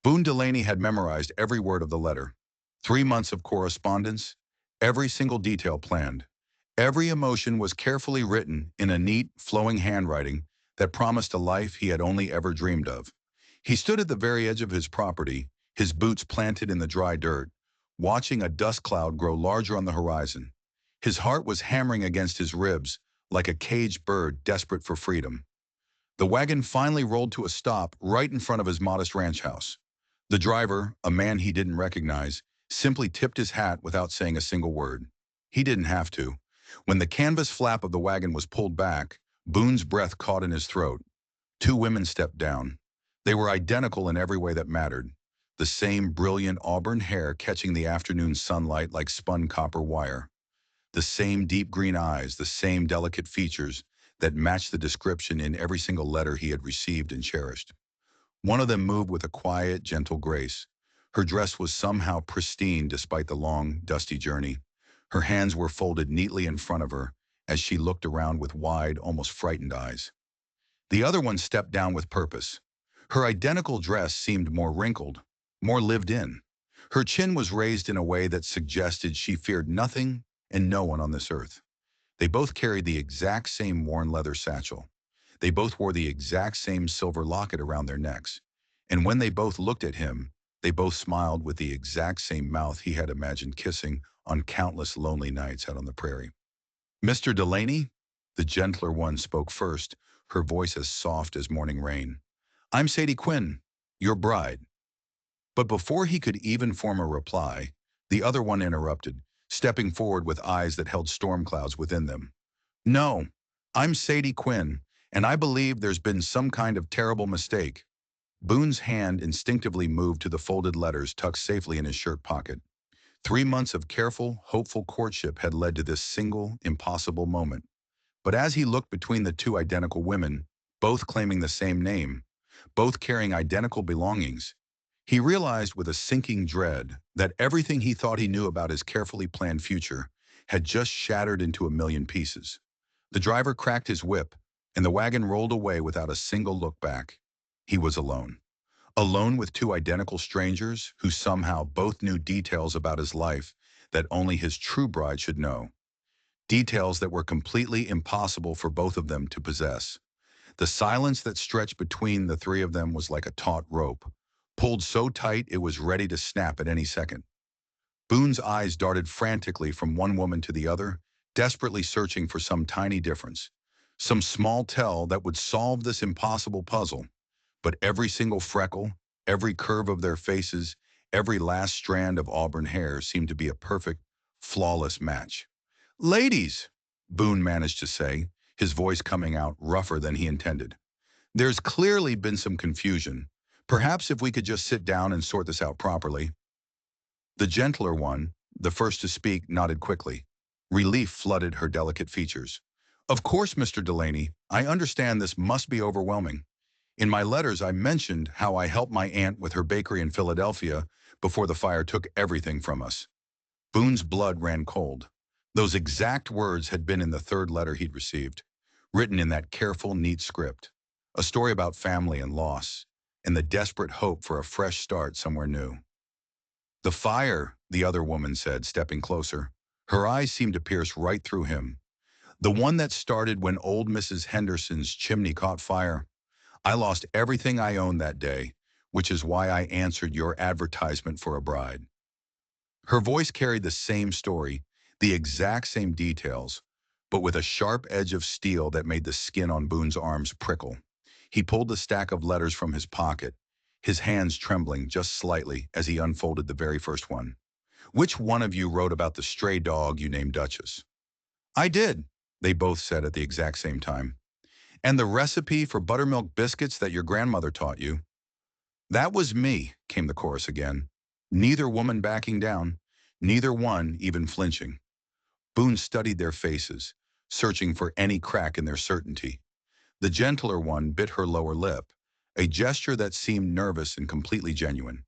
Boone Delaney had memorized every word of the letter. 3 months of correspondence, every single detail planned. Every emotion was carefully written in a neat, flowing handwriting that promised a life he had only ever dreamed of. He stood at the very edge of his property, his boots planted in the dry dirt, watching a dust cloud grow larger on the horizon. His heart was hammering against his ribs like a caged bird desperate for freedom. The wagon finally rolled to a stop right in front of his modest ranch house. The driver, a man he didn't recognize, simply tipped his hat without saying a single word. He didn't have to. When the canvas flap of the wagon was pulled back, Boone's breath caught in his throat. Two women stepped down. They were identical in every way that mattered. The same brilliant auburn hair catching the afternoon sunlight like spun copper wire. The same deep green eyes, the same delicate features that matched the description in every single letter he had received and cherished. One of them moved with a quiet, gentle grace. Her dress was somehow pristine despite the long, dusty journey. Her hands were folded neatly in front of her as she looked around with wide, almost frightened eyes. The other one stepped down with purpose. Her identical dress seemed more wrinkled, more lived in. Her chin was raised in a way that suggested she feared nothing and no one on this earth. They both carried the exact same worn leather satchel. They both wore the exact same silver locket around their necks. And when they both looked at him, they both smiled with the exact same mouth he had imagined kissing on countless lonely nights out on the prairie. "Mr. Delaney?" The gentler one spoke first, her voice as soft as morning rain. "I'm Sadie Quinn, your bride." But before he could even form a reply, the other one interrupted, stepping forward with eyes that held storm clouds within them. "No, I'm Sadie Quinn, and I believe there's been some kind of terrible mistake." Boone's hand instinctively moved to the folded letters tucked safely in his shirt pocket. 3 months of careful, hopeful courtship had led to this single, impossible moment. But as he looked between the two identical women, both claiming the same name, both carrying identical belongings, he realized with a sinking dread that everything he thought he knew about his carefully planned future had just shattered into a million pieces. The driver cracked his whip, and the wagon rolled away without a single look back. He was alone. Alone with two identical strangers who somehow both knew details about his life that only his true bride should know. Details that were completely impossible for both of them to possess. The silence that stretched between the three of them was like a taut rope, pulled so tight it was ready to snap at any second. Boone's eyes darted frantically from one woman to the other, desperately searching for some tiny difference, some small tell that would solve this impossible puzzle. But every single freckle, every curve of their faces, every last strand of auburn hair seemed to be a perfect, flawless match. "Ladies," Boone managed to say, his voice coming out rougher than he intended. "There's clearly been some confusion. Perhaps if we could just sit down and sort this out properly." The gentler one, the first to speak, nodded quickly. Relief flooded her delicate features. "Of course, Mr. Delaney, I understand this must be overwhelming. In my letters, I mentioned how I helped my aunt with her bakery in Philadelphia before the fire took everything from us." Boone's blood ran cold. Those exact words had been in the third letter he'd received, written in that careful, neat script. A story about family and loss, and the desperate hope for a fresh start somewhere new. "The fire," the other woman said, stepping closer. Her eyes seemed to pierce right through him. "The one that started when old Mrs. Henderson's chimney caught fire. I lost everything I owned that day, which is why I answered your advertisement for a bride." Her voice carried the same story, the exact same details, but with a sharp edge of steel that made the skin on Boone's arms prickle. He pulled the stack of letters from his pocket, his hands trembling just slightly as he unfolded the very first one. "Which one of you wrote about the stray dog you named Duchess?" "I did," they both said at the exact same time. "And the recipe for buttermilk biscuits that your grandmother taught you?" "That was me," came the chorus again. Neither woman backing down, neither one even flinching. Boone studied their faces, searching for any crack in their certainty. The gentler one bit her lower lip, a gesture that seemed nervous and completely genuine.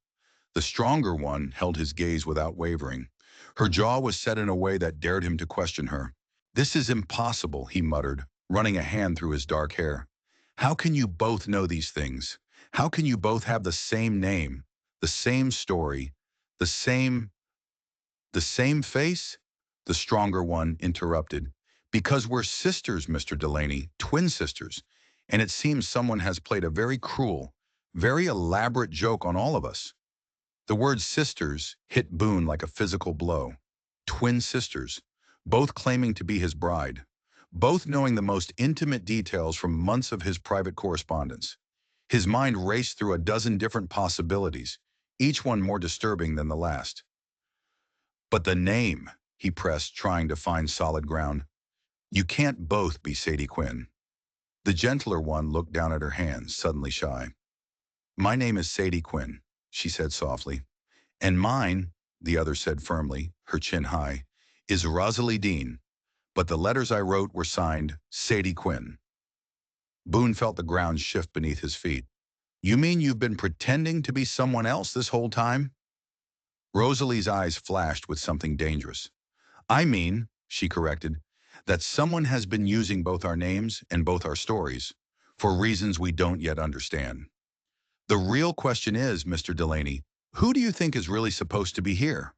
The stronger one held his gaze without wavering. Her jaw was set in a way that dared him to question her. "This is impossible," he muttered, running a hand through his dark hair. "How can you both know these things? How can you both have the same name? The same story, the same, the same face? The stronger one interrupted. Because we're sisters, Mr. Delaney, twin sisters. And it seems someone has played a very cruel, very elaborate joke on all of us. The word sisters hit Boone like a physical blow. Twin sisters, both claiming to be his bride, both knowing the most intimate details from months of his private correspondence. His mind raced through a dozen different possibilities, each one more disturbing than the last. But the name, he pressed, trying to find solid ground. You can't both be Sadie Quinn. The gentler one looked down at her hands, suddenly shy. My name is Sadie Quinn, she said softly. And mine, the other said firmly, her chin high, is Rosalie Dean, but the letters I wrote were signed Sadie Quinn. Boone felt the ground shift beneath his feet. You mean you've been pretending to be someone else this whole time? Rosalie's eyes flashed with something dangerous. I mean, she corrected, that someone has been using both our names and both our stories for reasons we don't yet understand. The real question is, Mr. Delaney, who do you think is really supposed to be here?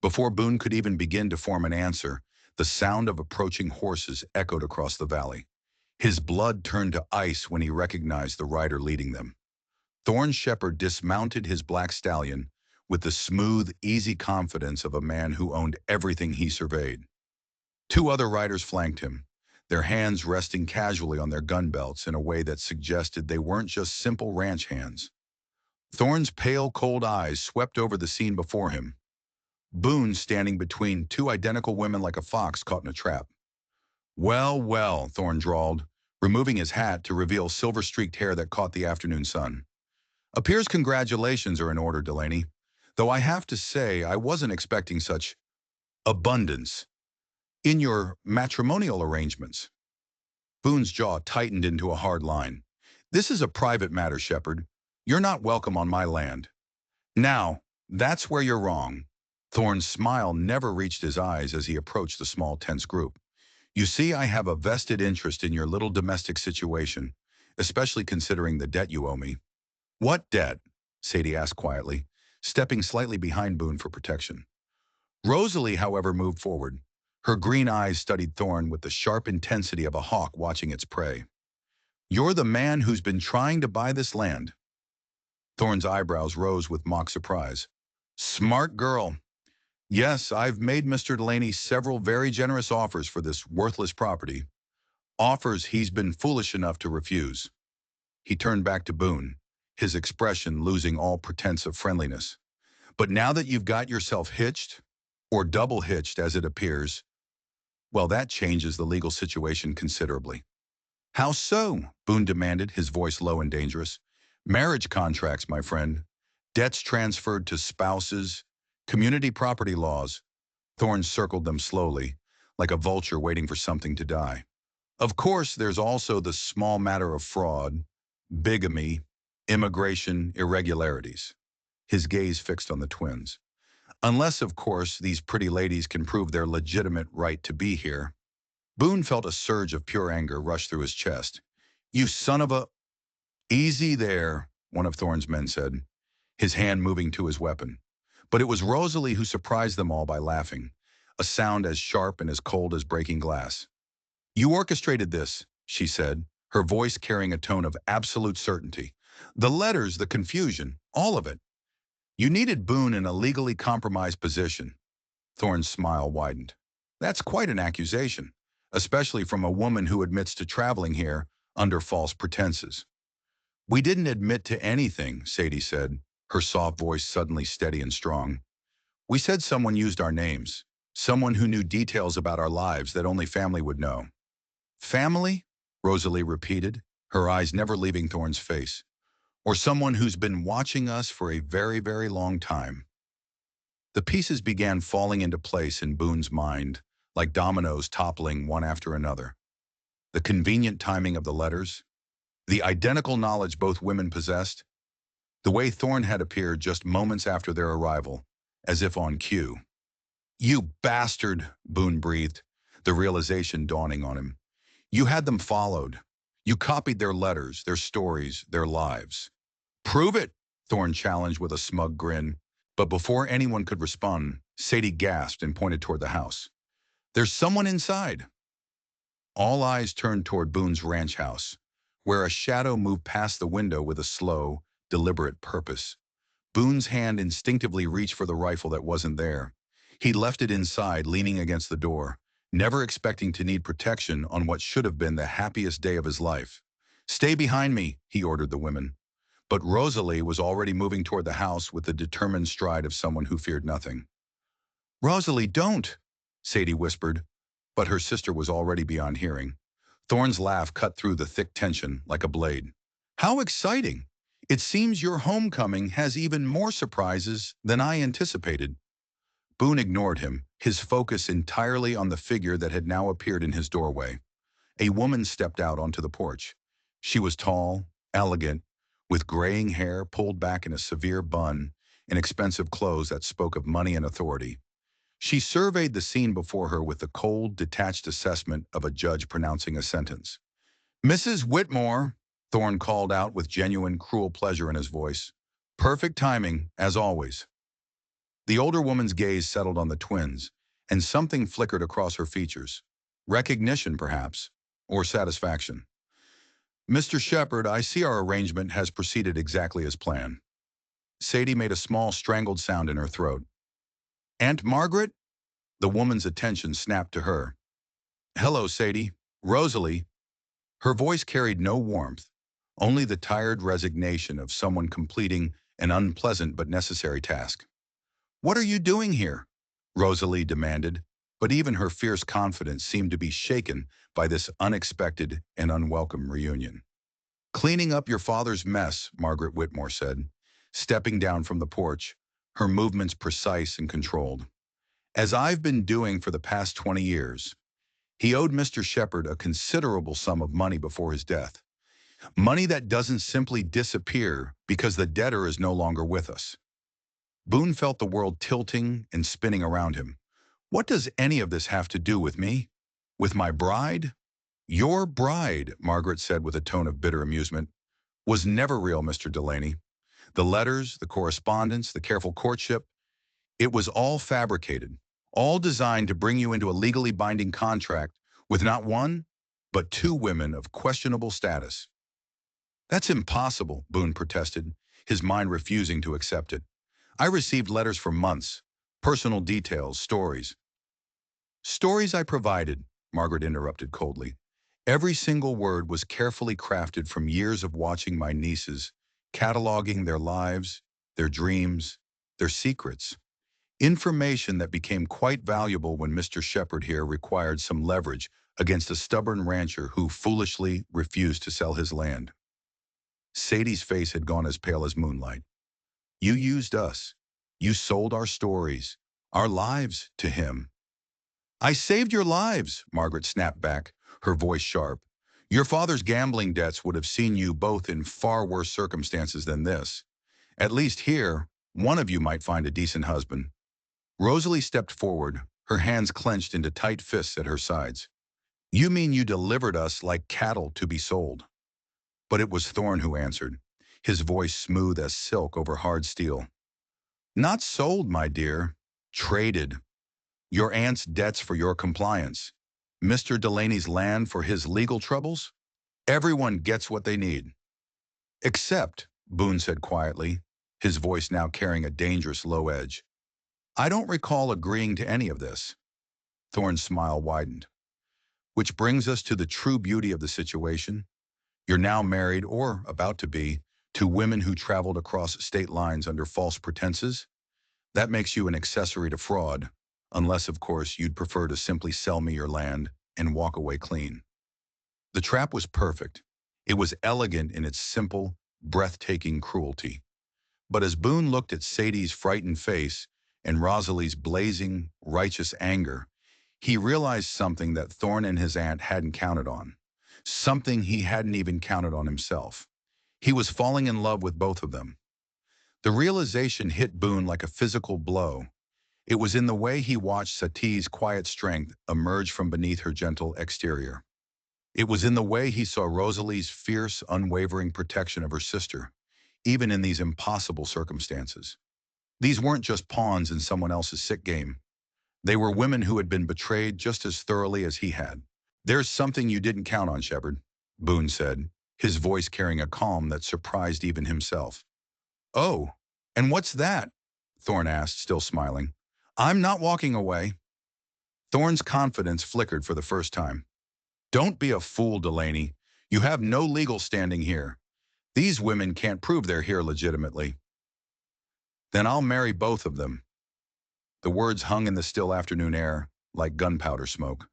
Before Boone could even begin to form an answer, the sound of approaching horses echoed across the valley. His blood turned to ice when he recognized the rider leading them. Thorne Shepherd dismounted his black stallion with the smooth, easy confidence of a man who owned everything he surveyed. Two other riders flanked him, their hands resting casually on their gun belts in a way that suggested they weren't just simple ranch hands. Thorne's pale, cold eyes swept over the scene before him. Boone standing between two identical women like a fox caught in a trap. Well, well, Thorne drawled, removing his hat to reveal silver-streaked hair that caught the afternoon sun. Appears congratulations are in order, Delaney, though I have to say I wasn't expecting such abundance in your matrimonial arrangements. Boone's jaw tightened into a hard line. This is a private matter, Shepherd. You're not welcome on my land. Now, that's where you're wrong. Thorne's smile never reached his eyes as he approached the small, tense group. You see, I have a vested interest in your little domestic situation, especially considering the debt you owe me. What debt? Sadie asked quietly, stepping slightly behind Boone for protection. Rosalie, however, moved forward. Her green eyes studied Thorne with the sharp intensity of a hawk watching its prey. You're the man who's been trying to buy this land. Thorne's eyebrows rose with mock surprise. Smart girl. Yes, I've made Mr. Delaney several very generous offers for this worthless property. Offers he's been foolish enough to refuse. He turned back to Boone, his expression losing all pretense of friendliness. But now that you've got yourself hitched, or double hitched as it appears, well, that changes the legal situation considerably. How so? Boone demanded, his voice low and dangerous. Marriage contracts, my friend. Debts transferred to spouses, community property laws. Thorne circled them slowly, like a vulture waiting for something to die. Of course, there's also the small matter of fraud, bigamy, immigration, irregularities. His gaze fixed on the twins. Unless, of course, these pretty ladies can prove their legitimate right to be here. Boone felt a surge of pure anger rush through his chest. You son of a... Easy there, one of Thorne's men said, his hand moving to his weapon. But it was Rosalie who surprised them all by laughing, a sound as sharp and as cold as breaking glass. You orchestrated this, she said, her voice carrying a tone of absolute certainty. The letters, the confusion, all of it. You needed Boone in a legally compromised position. Thorne's smile widened. That's quite an accusation, especially from a woman who admits to traveling here under false pretenses. We didn't admit to anything, Sadie said, her soft voice suddenly steady and strong. We said someone used our names, someone who knew details about our lives that only family would know. Family? Rosalie repeated, her eyes never leaving Thorne's face. Or someone who's been watching us for a very, very long time. The pieces began falling into place in Boone's mind, like dominoes toppling one after another. The convenient timing of the letters, the identical knowledge both women possessed, the way Thorne had appeared just moments after their arrival, as if on cue. You bastard, Boone breathed, the realization dawning on him. You had them followed. You copied their letters, their stories, their lives. Prove it, Thorne challenged with a smug grin. But before anyone could respond, Sadie gasped and pointed toward the house. "There's someone inside." All eyes turned toward Boone's ranch house, where a shadow moved past the window with a slow, deliberate purpose. Boone's hand instinctively reached for the rifle that wasn't there. He left it inside, leaning against the door, never expecting to need protection on what should have been the happiest day of his life. "Stay behind me," he ordered the women. But Rosalie was already moving toward the house with the determined stride of someone who feared nothing. "Rosalie, don't!" Sadie whispered, but her sister was already beyond hearing. Thorne's laugh cut through the thick tension like a blade. "How exciting! It seems your homecoming has even more surprises than I anticipated." Boone ignored him, his focus entirely on the figure that had now appeared in his doorway. A woman stepped out onto the porch. She was tall, elegant, with graying hair pulled back in a severe bun and expensive clothes that spoke of money and authority. She surveyed the scene before her with the cold, detached assessment of a judge pronouncing a sentence. "Mrs. Whitmore," Thorne called out with genuine, cruel pleasure in his voice. "Perfect timing, as always." The older woman's gaze settled on the twins, and something flickered across her features. Recognition, perhaps, or satisfaction. "Mr. Shepherd, I see our arrangement has proceeded exactly as planned." Sadie made a small, strangled sound in her throat. "Aunt Margaret?" The woman's attention snapped to her. "Hello, Sadie. Rosalie." Her voice carried no warmth, only the tired resignation of someone completing an unpleasant but necessary task. "What are you doing here?" Rosalie demanded, but even her fierce confidence seemed to be shaken by this unexpected and unwelcome reunion. "Cleaning up your father's mess," Margaret Whitmore said, stepping down from the porch, her movements precise and controlled. "As I've been doing for the past 20 years. He owed Mr. Shepherd a considerable sum of money before his death. Money that doesn't simply disappear because the debtor is no longer with us." Boone felt the world tilting and spinning around him. "What does any of this have to do with me? With my bride?" "Your bride," Margaret said with a tone of bitter amusement, "was never real, Mr. Delaney. The letters, the correspondence, the careful courtship, it was all fabricated, all designed to bring you into a legally binding contract with not one, but two women of questionable status." "That's impossible," Boone protested, his mind refusing to accept it. "I received letters for months, personal details, stories." "Stories I provided," Margaret interrupted coldly. "Every single word was carefully crafted from years of watching my nieces, cataloging their lives, their dreams, their secrets. Information that became quite valuable when Mr. Shepherd here required some leverage against a stubborn rancher who foolishly refused to sell his land." Sadie's face had gone as pale as moonlight. "You used us. You sold our stories, our lives to him." "I saved your lives," Margaret snapped back, her voice sharp. "Your father's gambling debts would have seen you both in far worse circumstances than this. At least here, one of you might find a decent husband." Rosalie stepped forward, her hands clenched into tight fists at her sides. "You mean you delivered us like cattle to be sold?" But it was Thorne who answered, his voice smooth as silk over hard steel. "Not sold, my dear. Traded. Your aunt's debts for your compliance. Mr. Delaney's land for his legal troubles. Everyone gets what they need." "Except," Boone said quietly, his voice now carrying a dangerous low edge, "I don't recall agreeing to any of this." Thorne's smile widened. "Which brings us to the true beauty of the situation. You're now married, or about to be, to women who traveled across state lines under false pretenses. That makes you an accessory to fraud, unless, of course, you'd prefer to simply sell me your land and walk away clean." The trap was perfect. It was elegant in its simple, breathtaking cruelty. But as Boone looked at Sadie's frightened face and Rosalie's blazing, righteous anger, he realized something that Thorne and his aunt hadn't counted on. Something he hadn't even counted on himself. He was falling in love with both of them. The realization hit Boone like a physical blow. It was in the way he watched Sati's quiet strength emerge from beneath her gentle exterior. It was in the way he saw Rosalie's fierce, unwavering protection of her sister, even in these impossible circumstances. These weren't just pawns in someone else's sick game. They were women who had been betrayed just as thoroughly as he had. "There's something you didn't count on, Shepard," Boone said, his voice carrying a calm that surprised even himself. "Oh, and what's that?" Thorne asked, still smiling. "I'm not walking away." Thorne's confidence flickered for the first time. "Don't be a fool, Delaney. You have no legal standing here. These women can't prove they're here legitimately." "Then I'll marry both of them." The words hung in the still afternoon air, like gunpowder smoke.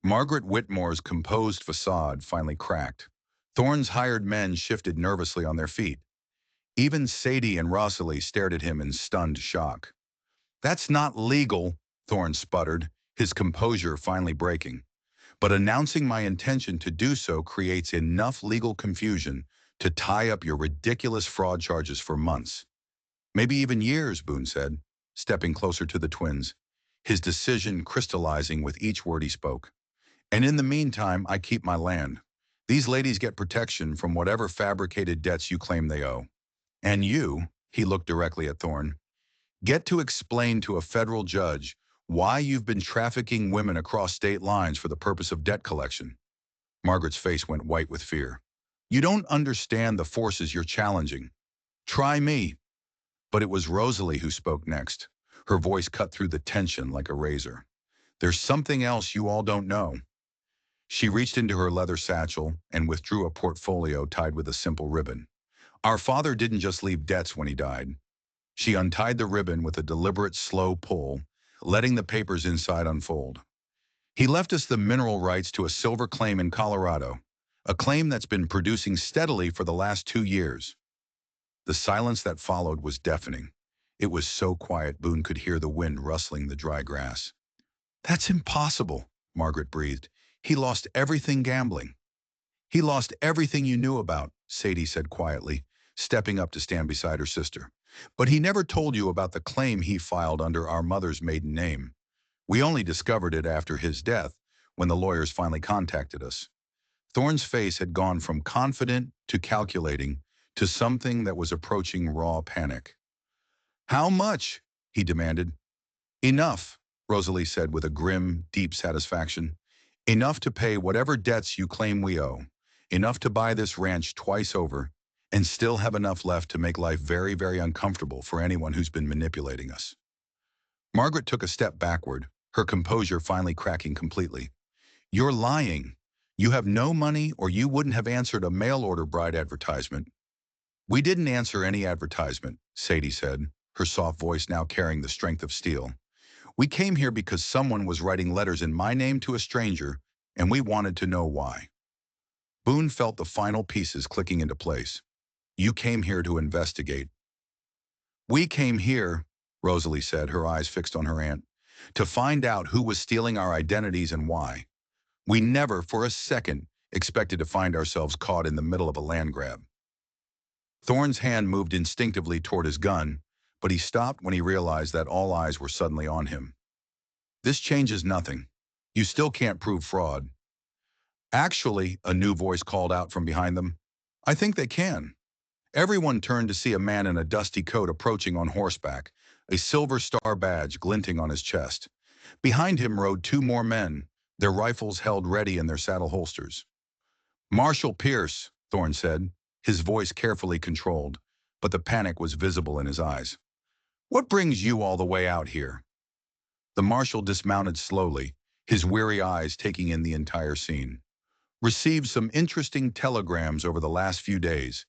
Margaret Whitmore's composed facade finally cracked. Thorne's hired men shifted nervously on their feet. Even Sadie and Rosalie stared at him in stunned shock. "That's not legal," Thorne sputtered, his composure finally breaking. "But announcing my intention to do so creates enough legal confusion to tie up your ridiculous fraud charges for months. Maybe even years," Boone said, stepping closer to the twins, his decision crystallizing with each word he spoke. "And in the meantime, I keep my land. These ladies get protection from whatever fabricated debts you claim they owe. And you," he looked directly at Thorne, "get to explain to a federal judge why you've been trafficking women across state lines for the purpose of debt collection." Margaret's face went white with fear. "You don't understand the forces you're challenging. Try me." But it was Rosalie who spoke next. Her voice cut through the tension like a razor. "There's something else you all don't know." She reached into her leather satchel and withdrew a portfolio tied with a simple ribbon. "Our father didn't just leave debts when he died." She untied the ribbon with a deliberate, slow pull, letting the papers inside unfold. "He left us the mineral rights to a silver claim in Colorado, a claim that's been producing steadily for the last 2 years." The silence that followed was deafening. It was so quiet Boone could hear the wind rustling the dry grass. "That's impossible," Margaret breathed. "He lost everything gambling." "He lost everything you knew about," Sadie said quietly, stepping up to stand beside her sister. "But he never told you about the claim he filed under our mother's maiden name. We only discovered it after his death, when the lawyers finally contacted us." Thorne's face had gone from confident to calculating to something that was approaching raw panic. "How much?" he demanded. "Enough," Rosalie said with a grim, deep satisfaction. "Enough to pay whatever debts you claim we owe. Enough to buy this ranch twice over, and still have enough left to make life very, very uncomfortable for anyone who's been manipulating us." Margaret took a step backward, her composure finally cracking completely. "You're lying. You have no money, or you wouldn't have answered a mail-order bride advertisement." "We didn't answer any advertisement," Sadie said, her soft voice now carrying the strength of steel. "We came here because someone was writing letters in my name to a stranger, and we wanted to know why." Boone felt the final pieces clicking into place. "You came here to investigate." "We came here," Rosalie said, her eyes fixed on her aunt, "to find out who was stealing our identities and why. We never, for a second, expected to find ourselves caught in the middle of a land grab." Thorne's hand moved instinctively toward his gun, but he stopped when he realized that all eyes were suddenly on him. "This changes nothing. You still can't prove fraud." "Actually," a new voice called out from behind them, "I think they can." Everyone turned to see a man in a dusty coat approaching on horseback, a silver star badge glinting on his chest. Behind him rode two more men, their rifles held ready in their saddle holsters. "Marshal Pierce," Thorne said, his voice carefully controlled, but the panic was visible in his eyes. "What brings you all the way out here?" The marshal dismounted slowly, his weary eyes taking in the entire scene. "Received some interesting telegrams over the last few days.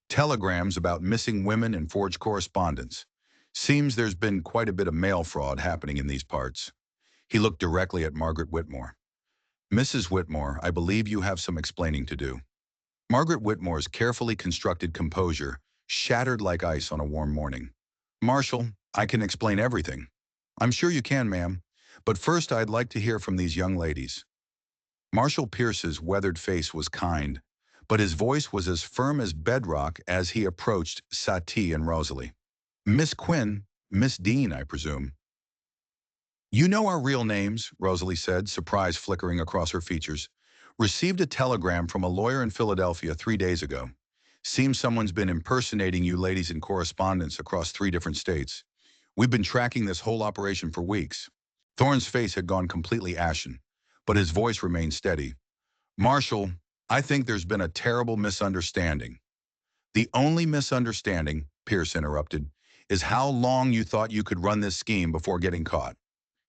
Telegrams about missing women and forged correspondence. Seems there's been quite a bit of mail fraud happening in these parts." He looked directly at Margaret Whitmore. "Mrs. Whitmore, I believe you have some explaining to do." Margaret Whitmore's carefully constructed composure shattered like ice on a warm morning. "Marshal, I can explain everything." "I'm sure you can, ma'am. But first I'd like to hear from these young ladies." Marshal Pierce's weathered face was kind, but his voice was as firm as bedrock as he approached Satie and Rosalie. "Miss Quinn, Miss Dean, I presume." "You know our real names," Rosalie said, surprise flickering across her features. "Received a telegram from a lawyer in Philadelphia 3 days ago. Seems someone's been impersonating you ladies in correspondence across 3 different states. We've been tracking this whole operation for weeks. Thorne's face had gone completely ashen, but his voice remained steady. Marshal, I think there's been a terrible misunderstanding. The only misunderstanding, Pierce interrupted, is how long you thought you could run this scheme before getting caught.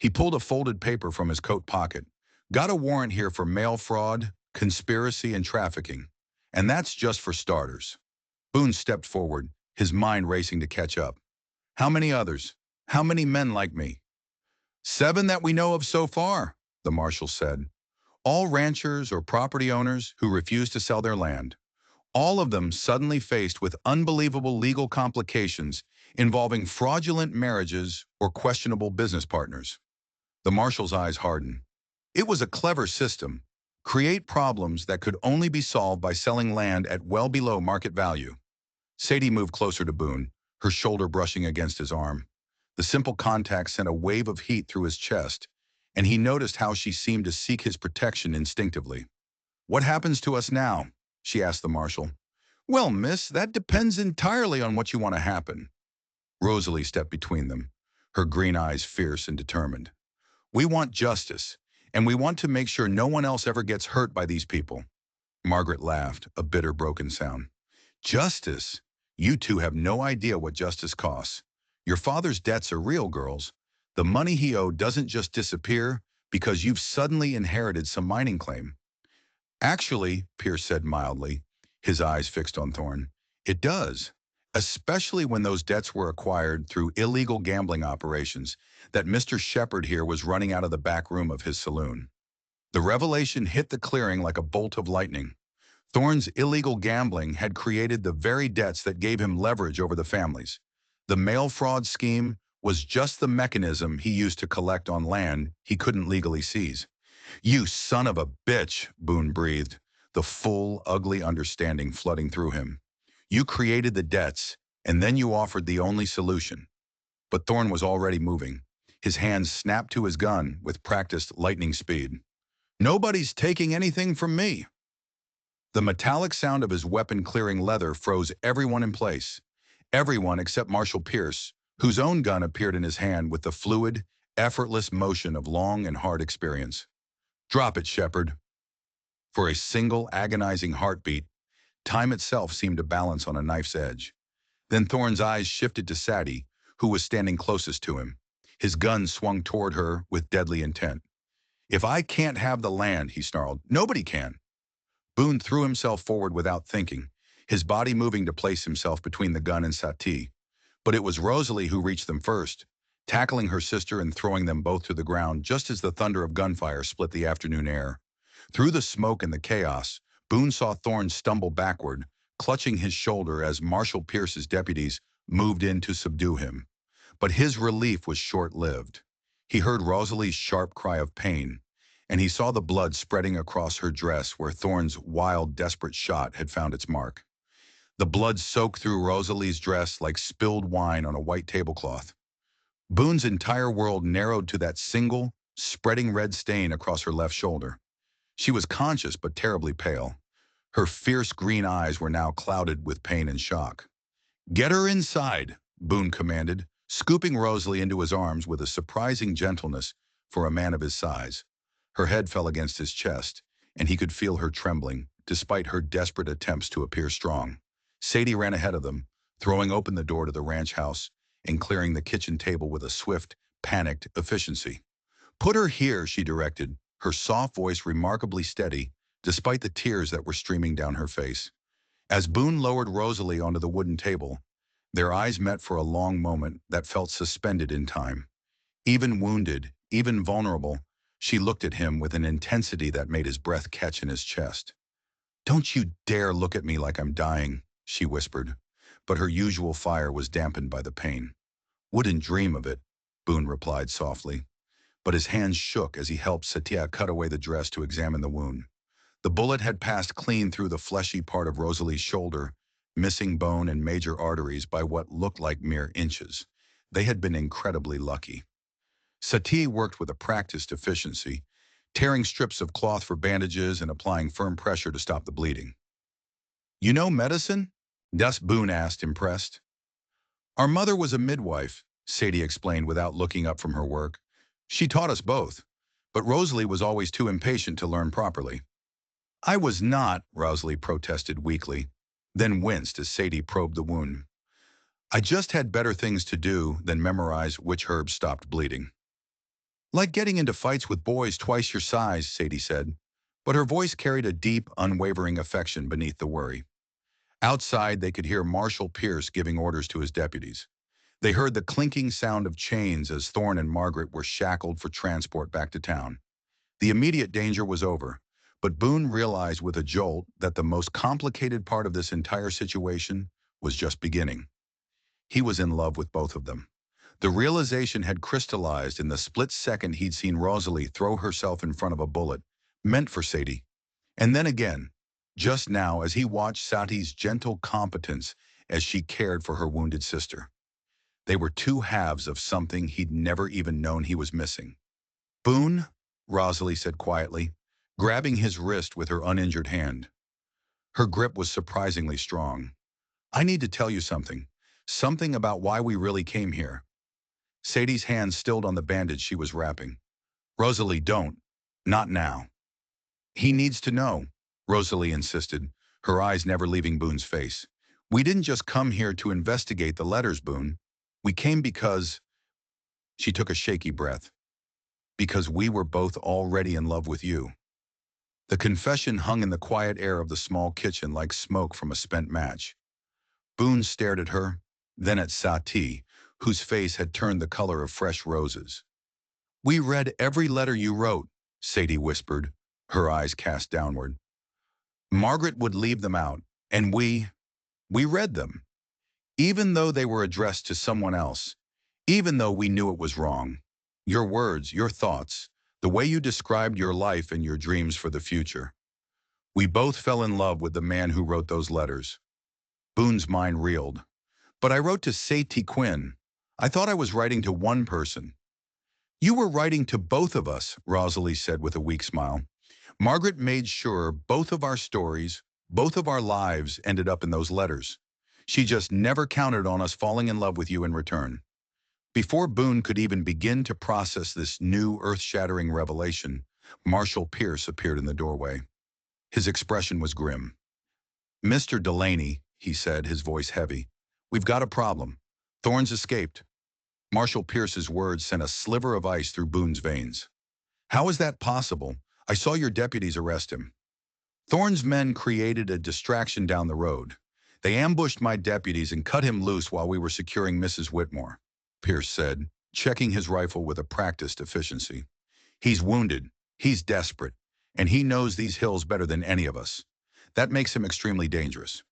He pulled a folded paper from his coat pocket. Got a warrant here for mail fraud, conspiracy, and trafficking. And that's just for starters. Boone stepped forward, his mind racing to catch up. How many others? How many men like me? 7 that we know of so far, the marshal said. All ranchers or property owners who refuse to sell their land. All of them suddenly faced with unbelievable legal complications involving fraudulent marriages or questionable business partners. The marshal's eyes hardened. It was a clever system. Create problems that could only be solved by selling land at well below market value. Sadie moved closer to Boone, her shoulder brushing against his arm. The simple contact sent a wave of heat through his chest, and he noticed how she seemed to seek his protection instinctively. What happens to us now? She asked the marshal. Well, miss, that depends entirely on what you want to happen. Rosalie stepped between them, her green eyes fierce and determined. We want justice, and we want to make sure no one else ever gets hurt by these people. Margaret laughed, a bitter, broken sound. Justice? You two have no idea what justice costs. Your father's debts are real, girls. The money he owed doesn't just disappear because you've suddenly inherited some mining claim. Actually, Pierce said mildly, his eyes fixed on Thorne, it does, especially when those debts were acquired through illegal gambling operations that Mr. Shepard here was running out of the back room of his saloon. The revelation hit the clearing like a bolt of lightning. Thorne's illegal gambling had created the very debts that gave him leverage over the families. The mail fraud scheme was just the mechanism he used to collect on land he couldn't legally seize. You son of a bitch, Boone breathed, the full, ugly understanding flooding through him. You created the debts, and then you offered the only solution. But Thorne was already moving. His hands snapped to his gun with practiced lightning speed. Nobody's taking anything from me. The metallic sound of his weapon clearing leather froze everyone in place. Everyone except Marshal Pierce, whose own gun appeared in his hand with the fluid, effortless motion of long and hard experience. Drop it, Shepard. For a single agonizing heartbeat, time itself seemed to balance on a knife's edge. Then Thorne's eyes shifted to Sadie, who was standing closest to him. His gun swung toward her with deadly intent. If I can't have the land, he snarled, nobody can. Boone threw himself forward without thinking, his body moving to place himself between the gun and Satie. But it was Rosalie who reached them first, tackling her sister and throwing them both to the ground just as the thunder of gunfire split the afternoon air. Through the smoke and the chaos, Boone saw Thorne stumble backward, clutching his shoulder as Marshal Pierce's deputies moved in to subdue him. But his relief was short-lived. He heard Rosalie's sharp cry of pain, and he saw the blood spreading across her dress where Thorne's wild, desperate shot had found its mark. The blood soaked through Rosalie's dress like spilled wine on a white tablecloth. Boone's entire world narrowed to that single, spreading red stain across her left shoulder. She was conscious but terribly pale. Her fierce green eyes were now clouded with pain and shock. Get her inside, Boone commanded, scooping Rosalie into his arms with a surprising gentleness for a man of his size. Her head fell against his chest, and he could feel her trembling, despite her desperate attempts to appear strong. Sadie ran ahead of them, throwing open the door to the ranch house and clearing the kitchen table with a swift, panicked efficiency. Put her here, she directed, her soft voice remarkably steady, despite the tears that were streaming down her face. As Boone lowered Rosalie onto the wooden table, their eyes met for a long moment that felt suspended in time. Even wounded, even vulnerable, she looked at him with an intensity that made his breath catch in his chest. Don't you dare look at me like I'm dying, she whispered, but her usual fire was dampened by the pain. Wouldn't dream of it, Boone replied softly, but his hands shook as he helped Satya cut away the dress to examine the wound. The bullet had passed clean through the fleshy part of Rosalie's shoulder, missing bone and major arteries by what looked like mere inches. They had been incredibly lucky. Satie worked with a practiced efficiency, tearing strips of cloth for bandages and applying firm pressure to stop the bleeding. You know medicine? Thus Boone asked, impressed. Our mother was a midwife, Sadie explained without looking up from her work. She taught us both, but Rosalie was always too impatient to learn properly. I was not, Rosalie protested weakly, then winced as Sadie probed the wound. I just had better things to do than memorize which herbs stopped bleeding. Like getting into fights with boys twice your size, Sadie said, but her voice carried a deep, unwavering affection beneath the worry. Outside, they could hear Marshal Pierce giving orders to his deputies. They heard the clinking sound of chains as Thorne and Margaret were shackled for transport back to town. The immediate danger was over, but Boone realized with a jolt that the most complicated part of this entire situation was just beginning. He was in love with both of them. The realization had crystallized in the split second he'd seen Rosalie throw herself in front of a bullet, meant for Sadie. And then again, just now as he watched Sati's gentle competence as she cared for her wounded sister. They were two halves of something he'd never even known he was missing. Boone, Rosalie said quietly, grabbing his wrist with her uninjured hand. Her grip was surprisingly strong. I need to tell you something. Something about why we really came here. Sadie's hand stilled on the bandage she was wrapping. Rosalie, don't. Not now. He needs to know, Rosalie insisted, her eyes never leaving Boone's face. We didn't just come here to investigate the letters, Boone. We came because... She took a shaky breath. Because we were both already in love with you. The confession hung in the quiet air of the small kitchen like smoke from a spent match. Boone stared at her, then at Sati, whose face had turned the color of fresh roses. We read every letter you wrote, Sadie whispered, her eyes cast downward. Margaret would leave them out, and we read them, even though they were addressed to someone else, even though we knew it was wrong. Your words, your thoughts, the way you described your life and your dreams for the future. We both fell in love with the man who wrote those letters. Boone's mind reeled. But I wrote to Sati Quinn. I thought I was writing to one person. You were writing to both of us, Rosalie said with a weak smile. Margaret made sure both of our stories, both of our lives ended up in those letters. She just never counted on us falling in love with you in return. Before Boone could even begin to process this new earth-shattering revelation, Marshal Pierce appeared in the doorway. His expression was grim. Mr. Delaney, he said, his voice heavy, we've got a problem. Thorne's escaped. Marshal Pierce's words sent a sliver of ice through Boone's veins. How is that possible? I saw your deputies arrest him. Thorne's men created a distraction down the road. They ambushed my deputies and cut him loose while we were securing Mrs. Whitmore, Pierce said, checking his rifle with a practiced efficiency. He's wounded, he's desperate, and he knows these hills better than any of us. That makes him extremely dangerous.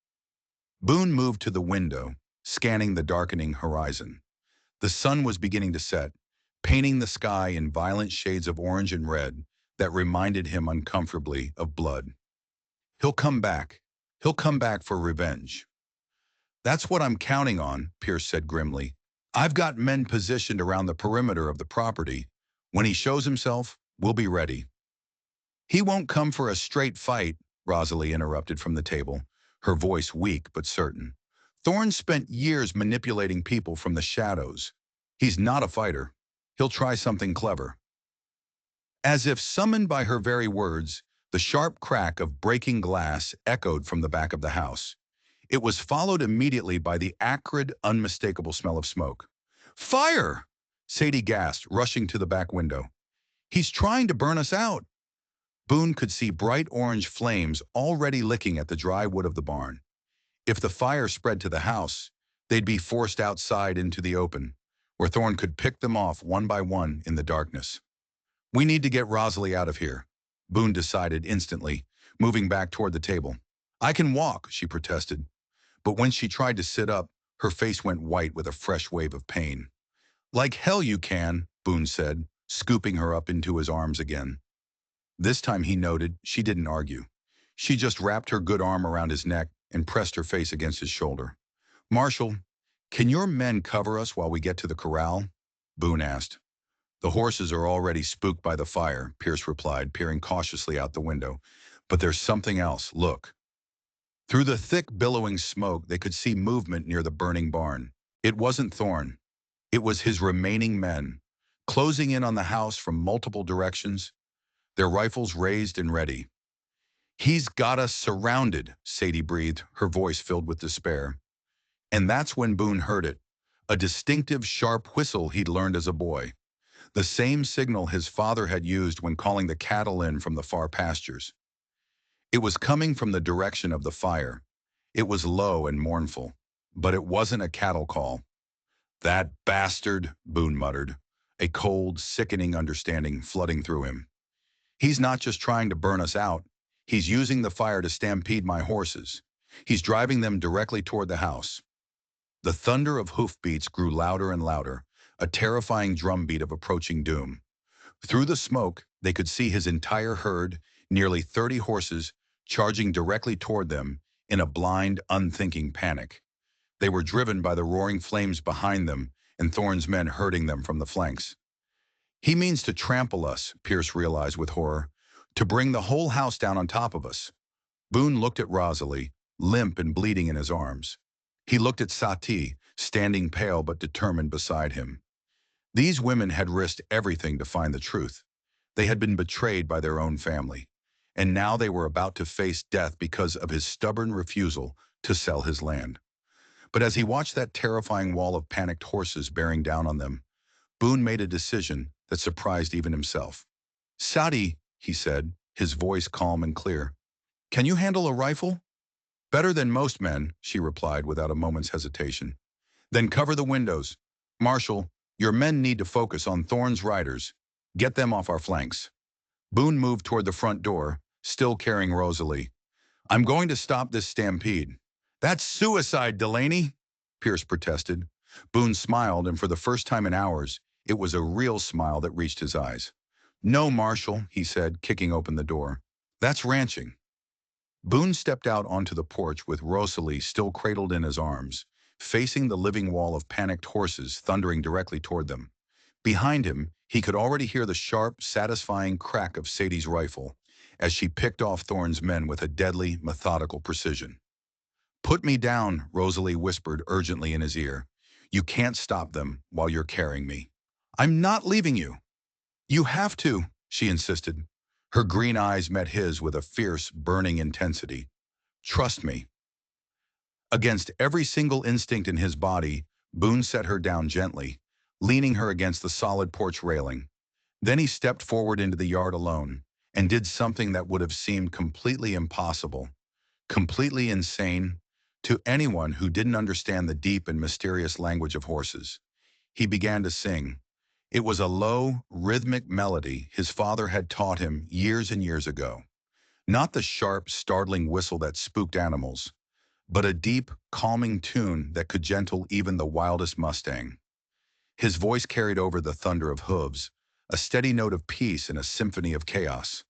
Boone moved to the window, scanning the darkening horizon. The sun was beginning to set, painting the sky in violent shades of orange and red that reminded him uncomfortably of blood. He'll come back. He'll come back for revenge. That's what I'm counting on, Pierce said grimly. I've got men positioned around the perimeter of the property. When he shows himself, we'll be ready. He won't come for a straight fight, Rosalie interrupted from the table, her voice weak but certain. Thorne spent years manipulating people from the shadows. He's not a fighter. He'll try something clever. As if summoned by her very words, the sharp crack of breaking glass echoed from the back of the house. It was followed immediately by the acrid, unmistakable smell of smoke. Fire! Sadie gasped, rushing to the back window. He's trying to burn us out. Boone could see bright orange flames already licking at the dry wood of the barn. If the fire spread to the house, they'd be forced outside into the open, where Thorne could pick them off one by one in the darkness. We need to get Rosalie out of here, Boone decided instantly, moving back toward the table. I can walk, she protested. But when she tried to sit up, her face went white with a fresh wave of pain. Like hell you can, Boone said, scooping her up into his arms again. This time, he noted, she didn't argue. She just wrapped her good arm around his neck and pressed her face against his shoulder. Marshal, can your men cover us while we get to the corral? Boone asked. The horses are already spooked by the fire, Pierce replied, peering cautiously out the window. But there's something else. Look. Through the thick, billowing smoke, they could see movement near the burning barn. It wasn't Thorn. It was his remaining men, closing in on the house from multiple directions, their rifles raised and ready. "He's got us surrounded," Sadie breathed, her voice filled with despair. And that's when Boone heard it, a distinctive, sharp whistle he'd learned as a boy. The same signal his father had used when calling the cattle in from the far pastures. It was coming from the direction of the fire. It was low and mournful, but it wasn't a cattle call. "That bastard," Boone muttered, a cold, sickening understanding flooding through him. "He's not just trying to burn us out. He's using the fire to stampede my horses. He's driving them directly toward the house." The thunder of hoofbeats grew louder and louder, a terrifying drumbeat of approaching doom. Through the smoke, they could see his entire herd, nearly 30 horses, charging directly toward them in a blind, unthinking panic. They were driven by the roaring flames behind them and Thorne's men herding them from the flanks. "He means to trample us," Pierce realized with horror, "to bring the whole house down on top of us." Boone looked at Rosalie, limp and bleeding in his arms. He looked at Sati, standing pale but determined beside him. These women had risked everything to find the truth. They had been betrayed by their own family, and now they were about to face death because of his stubborn refusal to sell his land. But as he watched that terrifying wall of panicked horses bearing down on them, Boone made a decision that surprised even himself. "Sati," he said, his voice calm and clear, "can you handle a rifle?" "Better than most men," she replied without a moment's hesitation. "Then cover the windows. Marshal, your men need to focus on Thorne's riders. Get them off our flanks." Boone moved toward the front door, still carrying Rosalie. "I'm going to stop this stampede." "That's suicide, Delaney," Pierce protested. Boone smiled, and for the first time in hours, it was a real smile that reached his eyes. "No, Marshal," he said, kicking open the door. "That's ranching." Boone stepped out onto the porch with Rosalie still cradled in his arms, facing the living wall of panicked horses thundering directly toward them. Behind him, he could already hear the sharp, satisfying crack of Sadie's rifle as she picked off Thorne's men with a deadly, methodical precision. "Put me down," Rosalie whispered urgently in his ear. "You can't stop them while you're carrying me." "I'm not leaving you." "You have to," she insisted. Her green eyes met his with a fierce, burning intensity. "Trust me." Against every single instinct in his body, Boone set her down gently, leaning her against the solid porch railing. Then he stepped forward into the yard alone and did something that would have seemed completely impossible, completely insane, to anyone who didn't understand the deep and mysterious language of horses. He began to sing. It was a low, rhythmic melody his father had taught him years and years ago. Not the sharp, startling whistle that spooked animals, but a deep, calming tune that could gentle even the wildest Mustang. His voice carried over the thunder of hooves, a steady note of peace in a symphony of chaos.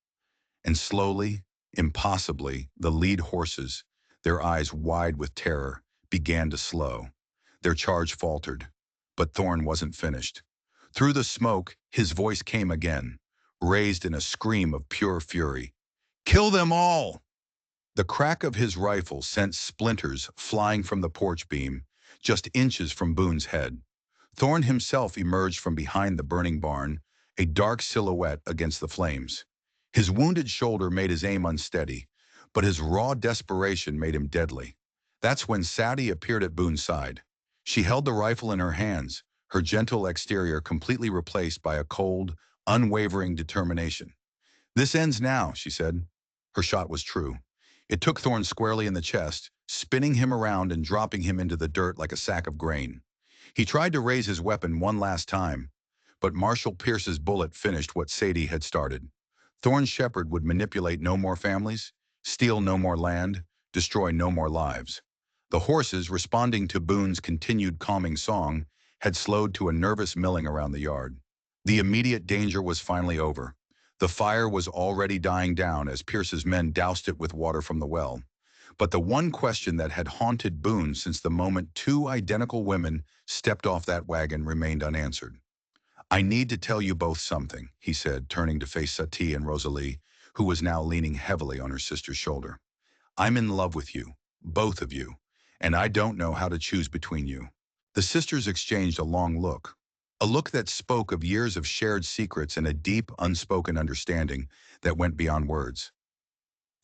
And slowly, impossibly, the lead horses, their eyes wide with terror, began to slow. Their charge faltered, but Thorne wasn't finished. Through the smoke, his voice came again, raised in a scream of pure fury. "Kill them all!" The crack of his rifle sent splinters flying from the porch beam, just inches from Boone's head. Thorne himself emerged from behind the burning barn, a dark silhouette against the flames. His wounded shoulder made his aim unsteady, but his raw desperation made him deadly. That's when Sadie appeared at Boone's side. She held the rifle in her hands, her gentle exterior completely replaced by a cold, unwavering determination. "This ends now," she said. Her shot was true. It took Thorne squarely in the chest, spinning him around and dropping him into the dirt like a sack of grain. He tried to raise his weapon one last time, but Marshal Pierce's bullet finished what Sadie had started. Thorne's shepherd would manipulate no more families, steal no more land, destroy no more lives. The horses, responding to Boone's continued calming song, had slowed to a nervous milling around the yard. The immediate danger was finally over. The fire was already dying down as Pierce's men doused it with water from the well. But the one question that had haunted Boone since the moment two identical women stepped off that wagon remained unanswered. "I need to tell you both something," he said, turning to face Sati and Rosalie, who was now leaning heavily on her sister's shoulder. "I'm in love with you. both of you, and I don't know how to choose between you." The sisters exchanged a long look, a look that spoke of years of shared secrets and a deep, unspoken understanding that went beyond words.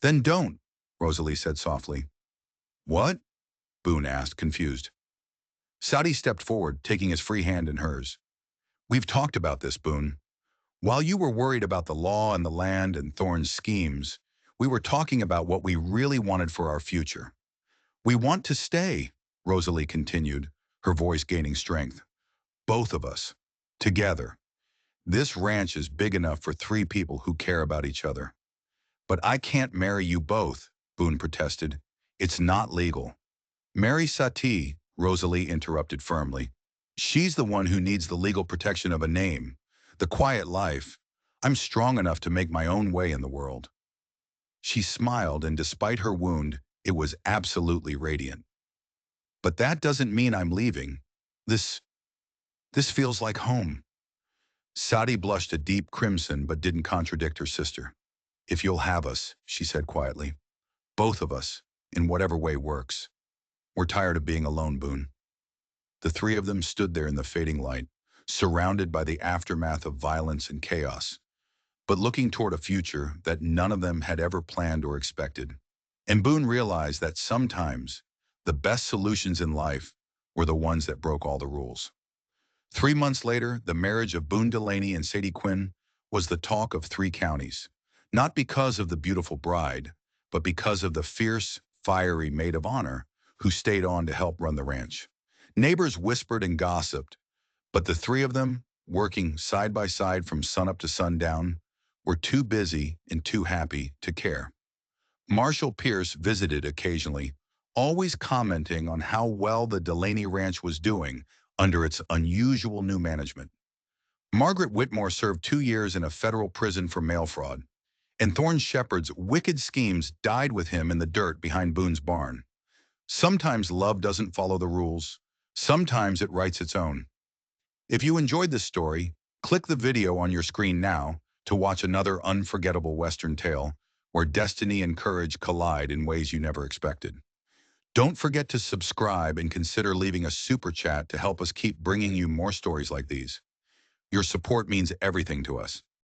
"Then don't," Rosalie said softly. "What?" Boone asked, confused. Saudi stepped forward, taking his free hand in hers. "We've talked about this, Boone. While you were worried about the law and the land and Thorne's schemes, we were talking about what we really wanted for our future. We want to stay," Rosalie continued, her voice gaining strength. "Both of us. Together. This ranch is big enough for 3 people who care about each other." "But I can't marry you both," Boone protested. "It's not legal." "Marry Sati," Rosalie interrupted firmly. "She's the one who needs the legal protection of a name, the quiet life. I'm strong enough to make my own way in the world." She smiled, and despite her wound, it was absolutely radiant. "But that doesn't mean I'm leaving. This, this feels like home." Sadi blushed a deep crimson but didn't contradict her sister. "If you'll have us," she said quietly. "Both of us, in whatever way works. We're tired of being alone, Boone." The 3 of them stood there in the fading light, surrounded by the aftermath of violence and chaos, but looking toward a future that none of them had ever planned or expected. And Boone realized that sometimes the best solutions in life were the ones that broke all the rules. 3 months later, the marriage of Boone Delaney and Sadie Quinn was the talk of 3 counties, not because of the beautiful bride, but because of the fierce, fiery maid of honor who stayed on to help run the ranch. Neighbors whispered and gossiped, but the 3 of them, working side by side from sunup to sundown, were too busy and too happy to care. Marshall Pierce visited occasionally, always commenting on how well the Delaney Ranch was doing under its unusual new management. Margaret Whitmore served 2 years in a federal prison for mail fraud, and Thorne Shepard's wicked schemes died with him in the dirt behind Boone's barn. Sometimes love doesn't follow the rules. Sometimes it writes its own. If you enjoyed this story, click the video on your screen now to watch another unforgettable Western tale where destiny and courage collide in ways you never expected. Don't forget to subscribe and consider leaving a super chat to help us keep bringing you more stories like these. Your support means everything to us.